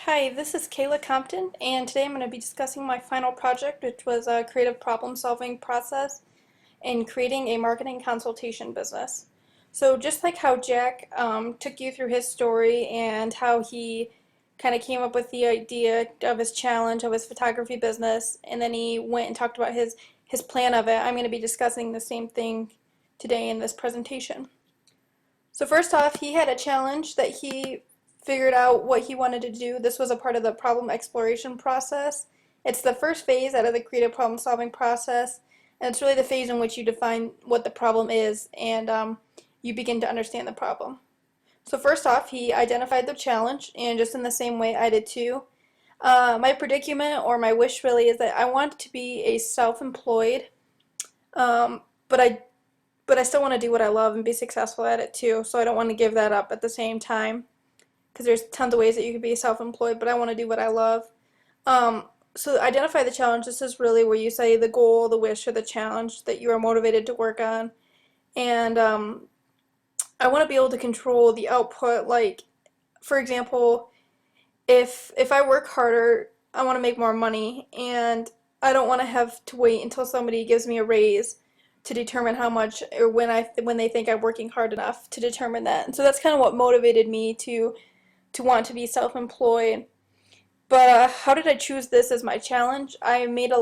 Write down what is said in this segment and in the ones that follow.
Hi, this is Kayla Compton, and today I'm going to be discussing my final project, which was a creative problem-solving process in creating a marketing consultation business. So just like how Jack took you through his story and how he kind of came up with the idea of his challenge of his photography business, and then he went and talked about his plan of it, I'm going to be discussing the same thing today in this presentation. So first off, he had a challenge that he figured out what he wanted to do. This was a part of the problem exploration process. It's the first phase out of the creative problem solving process, and it's really the phase in which you define what the problem is and you begin to understand the problem. So first off, he identified the challenge, and just in the same way I did too. My predicament or my wish really is that I want to be a self-employed, but I still want to do what I love and be successful at it too, so I don't want to give that up at the same time because there's tons of ways that you could be self-employed, but I want to do what I love. So identify the challenge. This is really where you say the goal, the wish, or the challenge that you are motivated to work on. And I want to be able to control the output. Like, for example, if I work harder, I want to make more money, and I don't want to have to wait until somebody gives me a raise to determine how much, or when they think I'm working hard enough to determine that. And so that's kind of what motivated me to want to be self-employed. But how did I choose this as my challenge? I made a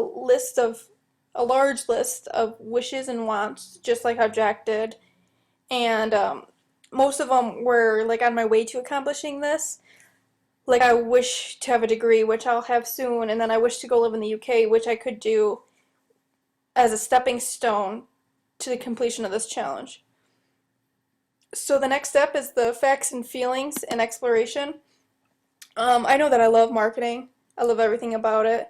large list of wishes and wants, just like how Jack did, and most of them were like on my way to accomplishing this. Like I wish to have a degree, which I'll have soon, and then I wish to go live in the UK, which I could do as a stepping stone to the completion of this challenge. So the next step is the facts and feelings and exploration. I know that I love marketing. I love everything about it.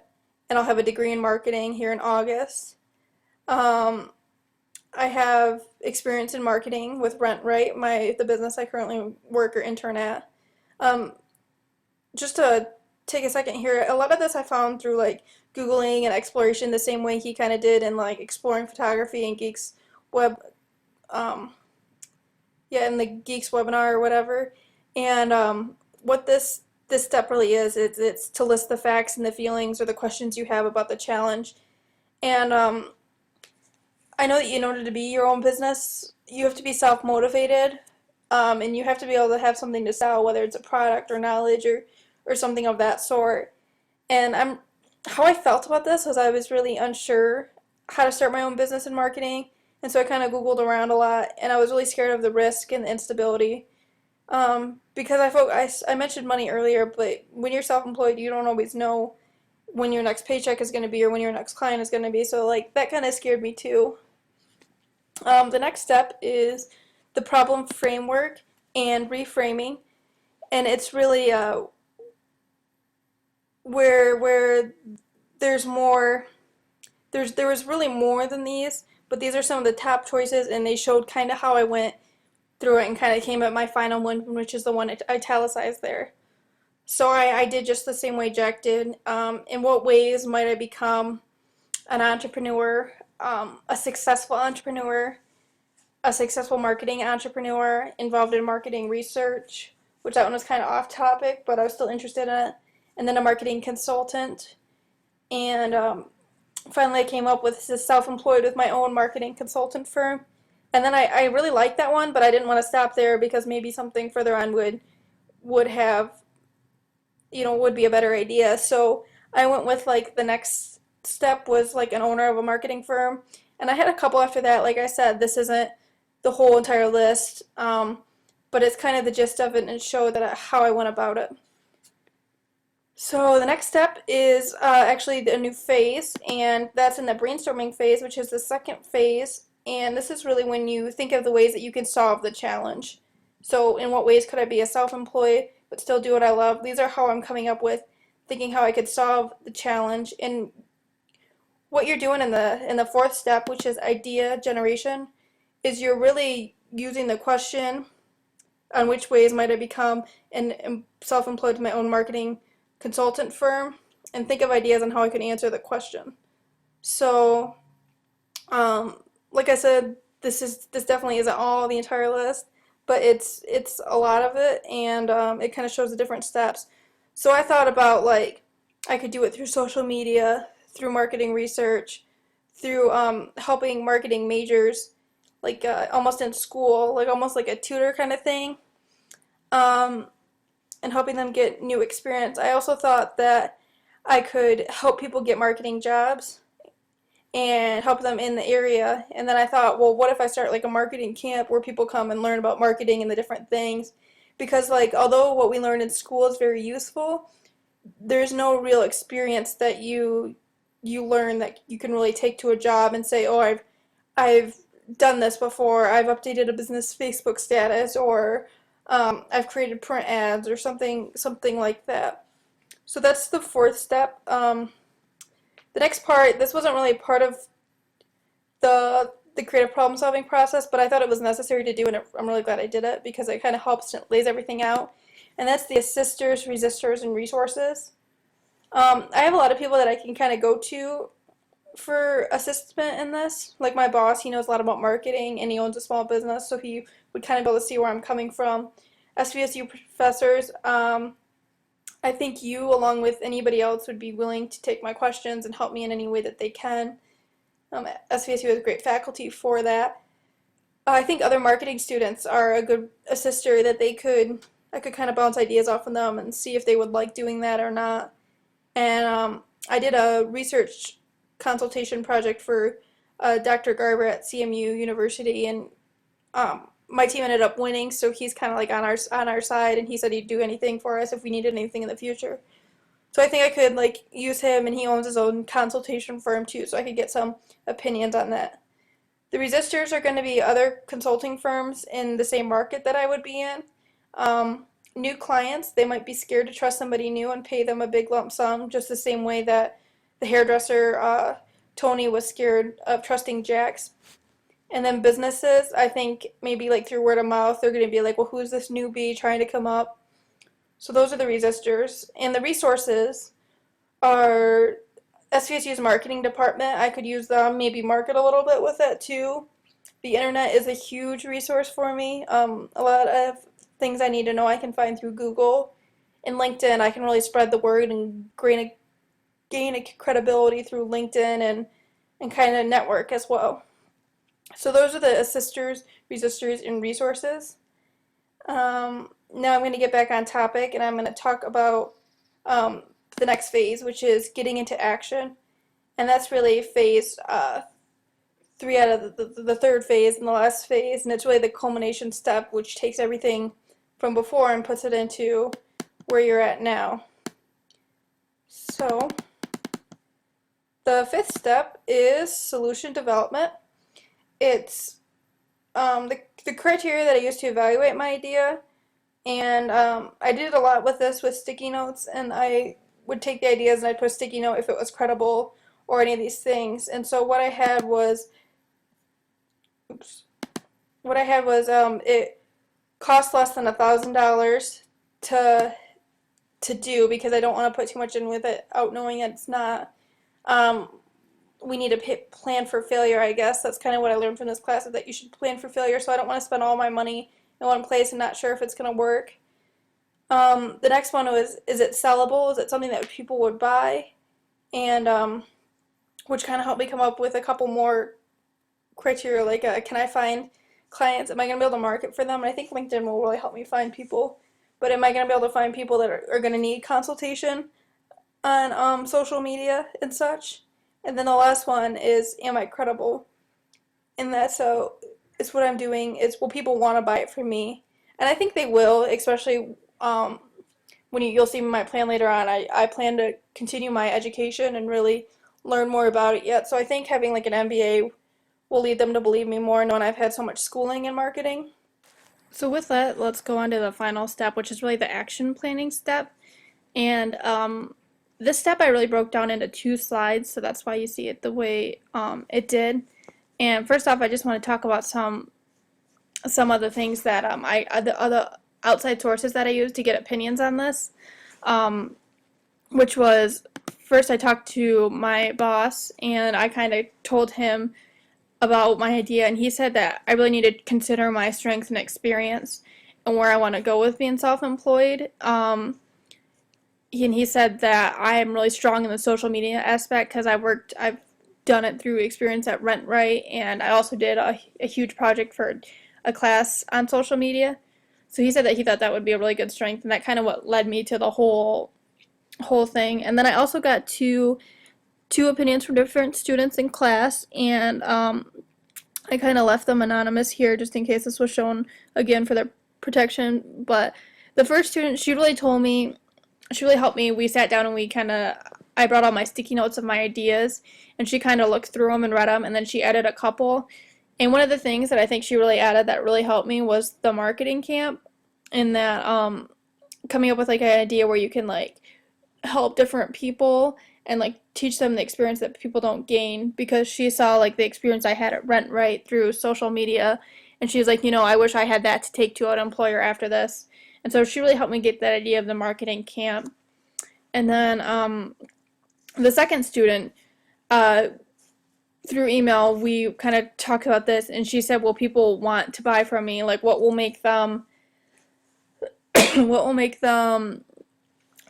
And I'll have a degree in marketing here in August. I have experience in marketing with RentRight, the business I currently work or intern at. Just to take a second here, a lot of this I found through like Googling and exploration the same way he kind of did in like exploring photography and Geeks web, in the Geeks webinar or whatever. And what this step really is, it's to list the facts and the feelings or the questions you have about the challenge. And I know that in order to be your own business, you have to be self-motivated, and you have to be able to have something to sell, whether it's a product or knowledge or something of that sort. And how I felt about this was I was really unsure how to start my own business in marketing, and so I kind of Googled around a lot, and I was really scared of the risk and the instability. Because I mentioned money earlier, but when you're self-employed, you don't always know when your next paycheck is going to be or when your next client is going to be, so like that kind of scared me too. The next step is the problem framework and reframing, and it's really where there's more. There was really more than these, but these are some of the top choices, and they showed kind of how I went through it and kind of came at my final one, which is the one italicized there. So I did just the same way Jack did. In what ways might I become an entrepreneur, a successful entrepreneur, a successful marketing entrepreneur involved in marketing research, which that one was kind of off topic, but I was still interested in it, and then a marketing consultant, and finally I came up with this self-employed with my own marketing consultant firm. And then I really liked that one, but I didn't want to stop there because maybe something further on would have, would be a better idea. So I went with like the next step was like an owner of a marketing firm. And I had a couple after that. Like I said, this isn't the whole entire list, but it's kind of the gist of it and showed how I went about it. So the next step is actually a new phase, and that's in the brainstorming phase, which is the second phase. And this is really when you think of the ways that you can solve the challenge. So in what ways could I be a self-employed but still do what I love? These are how I'm coming up with thinking how I could solve the challenge. And what you're doing in the fourth step, which is idea generation, is you're really using the question on which ways might I become an self-employed to my own marketing consultant firm, and think of ideas on how I could answer the question. So like I said, this definitely isn't all the entire list, but it's a lot of it, and it kind of shows the different steps. So I thought about like I could do it through social media, through marketing research, through helping marketing majors, like almost in school, like almost like a tutor kind of thing, um, and helping them get new experience. I also thought that I could help people get marketing jobs and help them in the area. And then I thought, well, what if I start like a marketing camp where people come and learn about marketing and the different things? Because like although what we learn in school is very useful, there's no real experience that you learn that you can really take to a job and say, oh, I've done this before. I've updated a business Facebook status, or I've created print ads, or something like that. So that's the fourth step. The next part, this wasn't really part of the creative problem solving process, but I thought it was necessary to do, and I'm really glad I did it because it kind of helps and it lays everything out. And that's the assisters, resistors, and resources. I have a lot of people that I can kind of go to for assistance in this. Like my boss, he knows a lot about marketing and he owns a small business, so he would kind of be able to see where I'm coming from. SVSU professors, I think you, along with anybody else, would be willing to take my questions and help me in any way that they can. SVSU has great faculty for that. I think other marketing students are a good assister that I could kind of bounce ideas off of them and see if they would like doing that or not. And I did a research consultation project for Dr. Garber at CMU University, and my team ended up winning, so he's kind of like on our side, and he said he'd do anything for us if we needed anything in the future. So I think I could like use him, and he owns his own consultation firm too, so I could get some opinions on that. The resistors are going to be other consulting firms in the same market that I would be in. New clients, they might be scared to trust somebody new and pay them a big lump sum, just the same way that the hairdresser Tony was scared of trusting Jax. And then businesses, I think maybe like through word of mouth, they're going to be like, well, who's this newbie trying to come up? So those are the resistors. And the resources are SVSU's marketing department. I could use them, maybe market a little bit with it too. The internet is a huge resource for me. A lot of things I need to know I can find through Google. In LinkedIn, I can really spread the word and gain a credibility through LinkedIn and kind of network as well. So those are the assisters, resistors, and resources. Now I'm going to get back on topic, and I'm going to talk about the next phase, which is getting into action. And that's really phase 3 out of the third phase and the last phase, and it's really the culmination step, which takes everything from before and puts it into where you're at now. So the fifth step is solution development. It's the criteria that I use to evaluate my idea, and I did a lot with this with sticky notes, and I would take the ideas and I'd put a sticky note if it was credible or any of these things. And so what I had was it cost less than $1,000 to do, because I don't want to put too much in with it out knowing it's not. We need to plan for failure, I guess. That's kind of what I learned from this class, is that you should plan for failure, so I don't want to spend all my money in one place and not sure if it's going to work. The next one was, is it sellable? Is it something that people would buy? And which kind of helped me come up with a couple more criteria, like can I find clients? Am I going to be able to market for them? And I think LinkedIn will really help me find people. But am I going to be able to find people that are going to need consultation on social media and such? And then the last one is, am I credible? And that's so it's what I'm doing is, will people want to buy it from me? And I think they will, especially when you'll see my plan later on. I plan to continue my education and really learn more about it yet. So I think having like an MBA will lead them to believe me more, knowing I've had so much schooling in marketing. So with that, let's go on to the final step, which is really the action planning step. And this step I really broke down into 2 slides, so that's why you see it the way it did. And first off, I just want to talk about some of the things that the other outside sources that I used to get opinions on this, which was, first I talked to my boss, and I kind of told him about my idea, and he said that I really need to consider my strengths and experience and where I want to go with being self-employed. he said that I am really strong in the social media aspect because I've done it through experience at RentRight, and I also did a huge project for a class on social media. So he said that he thought that would be a really good strength, and that kind of what led me to the whole thing. And then I also got two opinions from different students in class, and I kind of left them anonymous here just in case this was shown again for their protection. But the first student, she really helped me. We sat down and I brought all my sticky notes of my ideas, and she kind of looked through them and read them, and then she added a couple. And one of the things that I think she really added that really helped me was the marketing camp, and that coming up with like an idea where you can like help different people and like teach them the experience that people don't gain, because she saw like the experience I had at RentRight through social media, and she was like, I wish I had that to take to an employer after this. And so she really helped me get that idea of the marketing camp. And then the second student, through email, we kind of talked about this, and she said, well, people want to buy from me, like what will make them what will make them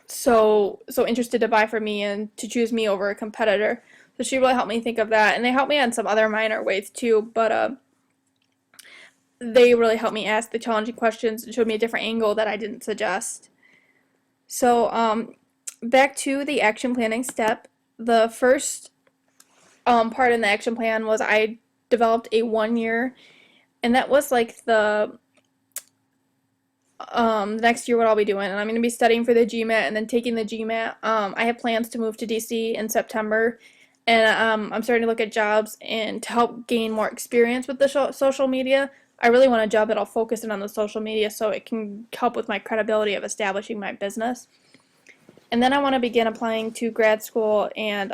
so interested to buy from me and to choose me over a competitor. So she really helped me think of that, and they helped me on some other minor ways too, but they really helped me ask the challenging questions and showed me a different angle that I didn't suggest. So back to the action planning step. The first part in the action plan was I developed a 1 year, and that was like the next year what I'll be doing, and I'm going to be studying for the GMAT and then taking the GMAT. I have plans to move to DC in September, and I'm starting to look at jobs, and to help gain more experience with the social media, I really want a job that'll focus in on the social media so it can help with my credibility of establishing my business. And then I want to begin applying to grad school, and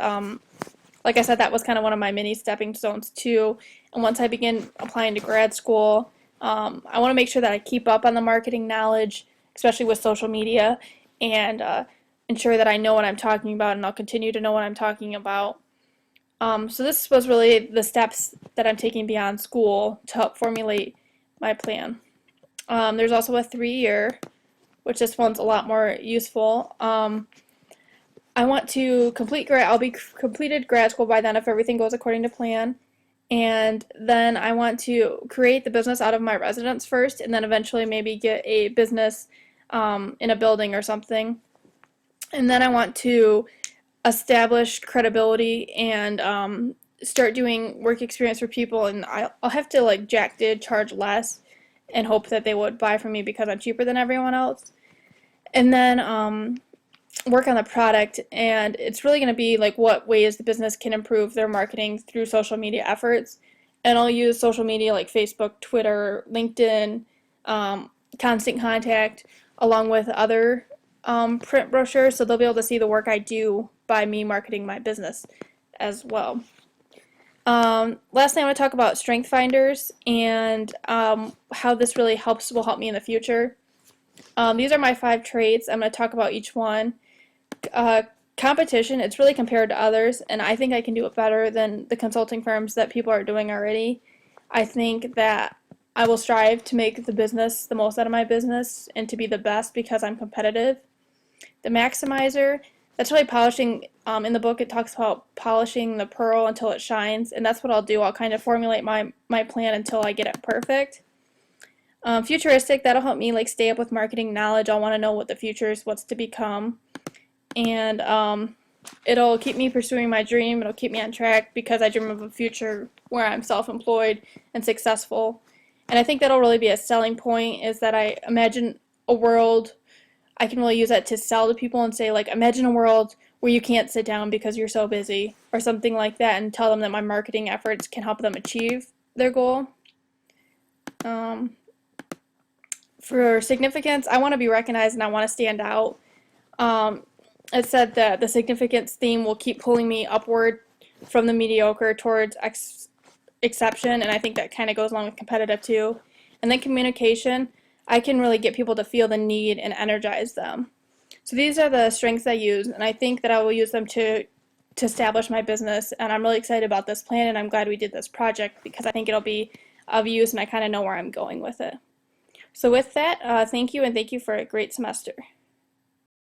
like I said, that was kind of one of my mini stepping stones too. And once I begin applying to grad school, I want to make sure that I keep up on the marketing knowledge, especially with social media, and ensure that I know what I'm talking about, and I'll continue to know what I'm talking about. So this was really the steps that I'm taking beyond school to help formulate my plan. There's also a 3-year, which this one's a lot more useful. I want to I'll be completed grad school by then if everything goes according to plan. And then I want to create the business out of my residence first, and then eventually maybe get a business in a building or something. And then I want to establish credibility and start doing work experience for people, and I'll have to, like Jack did, charge less and hope that they would buy from me because I'm cheaper than everyone else. And then work on the product, and it's really going to be like what ways the business can improve their marketing through social media efforts. And I'll use social media like Facebook, Twitter, LinkedIn, Constant Contact, along with other print brochures, so they'll be able to see the work I do by me marketing my business as well. Lastly, I want to talk about strength finders and how this really will help me in the future. These are my 5 traits. I'm going to talk about each one. Competition, it's really compared to others, and I think I can do it better than the consulting firms that people are doing already. I think that I will strive to make the most out of my business and to be the best because I'm competitive. The maximizer, that's really polishing. In the book it talks about polishing the pearl until it shines, and that's what I'll do. I'll kind of formulate my plan until I get it perfect. Futuristic, that'll help me like stay up with marketing knowledge. I'll want to know what the future is, what's to become. And it'll keep me pursuing my dream. It'll keep me on track because I dream of a future where I'm self-employed and successful. And I think that'll really be a selling point, is that I imagine a world, I can really use that to sell to people and say, like, imagine a world where you can't sit down because you're so busy, or something like that, and tell them that my marketing efforts can help them achieve their goal. For significance, I want to be recognized and I want to stand out. It said that the significance theme will keep pulling me upward from the mediocre towards exception, and I think that kind of goes along with competitive too. And then communication, I can really get people to feel the need and energize them. So these are the strengths I use, and I think that I will use them to establish my business, and I'm really excited about this plan, and I'm glad we did this project because I think it'll be of use, and I kind of know where I'm going with it. So with that, thank you, and thank you for a great semester.